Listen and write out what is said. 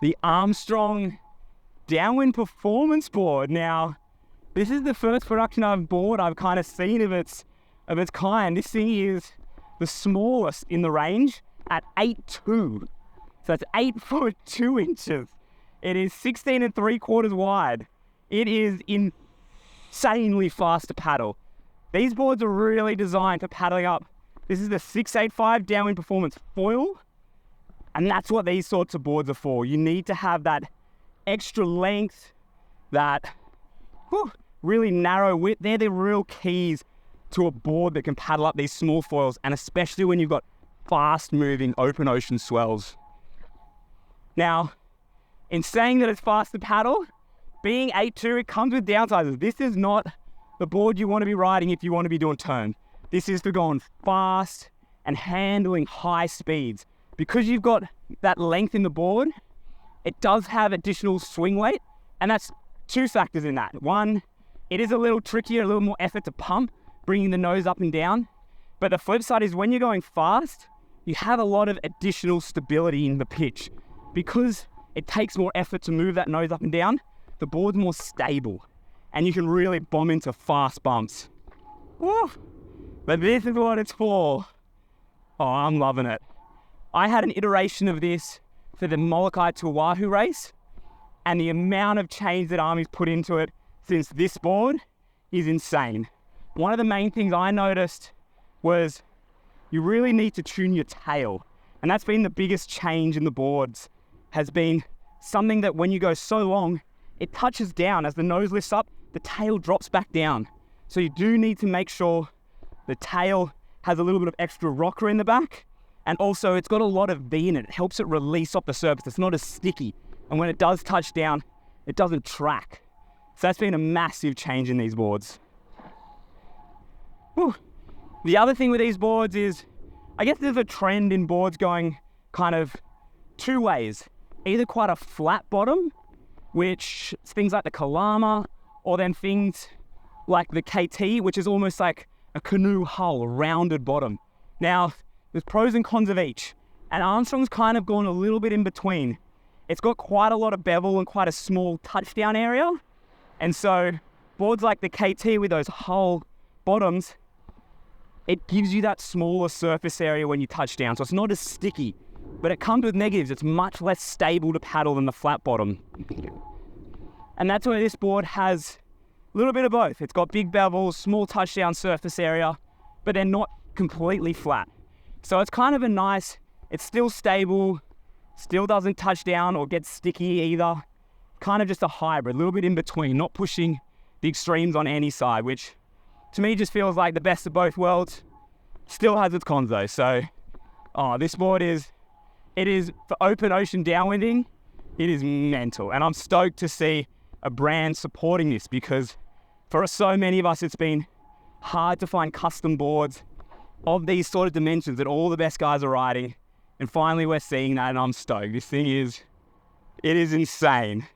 the Armstrong Downwind Performance board. Now, this is the first production board I've kind of seen of its kind. This thing is the smallest in the range at 8'2". So that's 8 foot 2 inches. It is 16 3/4 wide. It is insanely fast to paddle. These boards are really designed for paddling up. This is the 685 Downwind Performance Foil, and that's what these sorts of boards are for. You need to have that extra length, that really narrow width. They're the real keys to a board that can paddle up these small foils, and especially when you've got fast moving open ocean swells. Now, in saying that it's fast to paddle, being 8'2", it comes with downsides. This is not the board you want to be riding if you want to be doing turn. This is for going fast and handling high speeds. Because you've got that length in the board, it does have additional swing weight, and that's two factors in that. One, it is a little trickier, a little more effort to pump, bringing the nose up and down. But the flip side is when you're going fast, you have a lot of additional stability in the pitch. Because it takes more effort to move that nose up and down, the board's more stable, and you can really bomb into fast bumps. Woo. But this is what it's for. Oh, I'm loving it. I had an iteration of this for the Molokai to Oahu race, and the amount of change that Army's put into it since this board is insane. One of the main things I noticed was you really need to tune your tail, and that's been the biggest change in the boards, has been something that when you go so long, it touches down. As the nose lifts up, the tail drops back down. So you do need to make sure the tail has a little bit of extra rocker in the back, and also it's got a lot of V in it. It helps it release off the surface. It's not as sticky, and when it does touch down, it doesn't track. So that's been a massive change in these boards. Whew. The other thing with these boards is, I guess there's a trend in boards going kind of two ways. Either quite a flat bottom, which things like the Kalama, or then things like the KT, which is almost like a canoe hull, a rounded bottom. Now, there's pros and cons of each, and Armstrong's kind of gone a little bit in between. It's got quite a lot of bevel and quite a small touchdown area, and so boards like the KT with those hull bottoms, it gives you that smaller surface area when you touch down, so it's not as sticky. But it comes with negatives. It's much less stable to paddle than the flat bottom. And that's where this board has a little bit of both. It's got big bevels, small touchdown surface area, but they're not completely flat. So it's kind of a nice, it's still stable, still doesn't touch down or get sticky either. Kind of just a hybrid, a little bit in between, not pushing the extremes on any side, which to me just feels like the best of both worlds. Still has its cons though. So, this board it is for open ocean downwinding, it is mental. And I'm stoked to see a brand supporting this, because for so many of us, it's been hard to find custom boards of these sort of dimensions that all the best guys are riding. And finally we're seeing that, and I'm stoked. This thing is insane.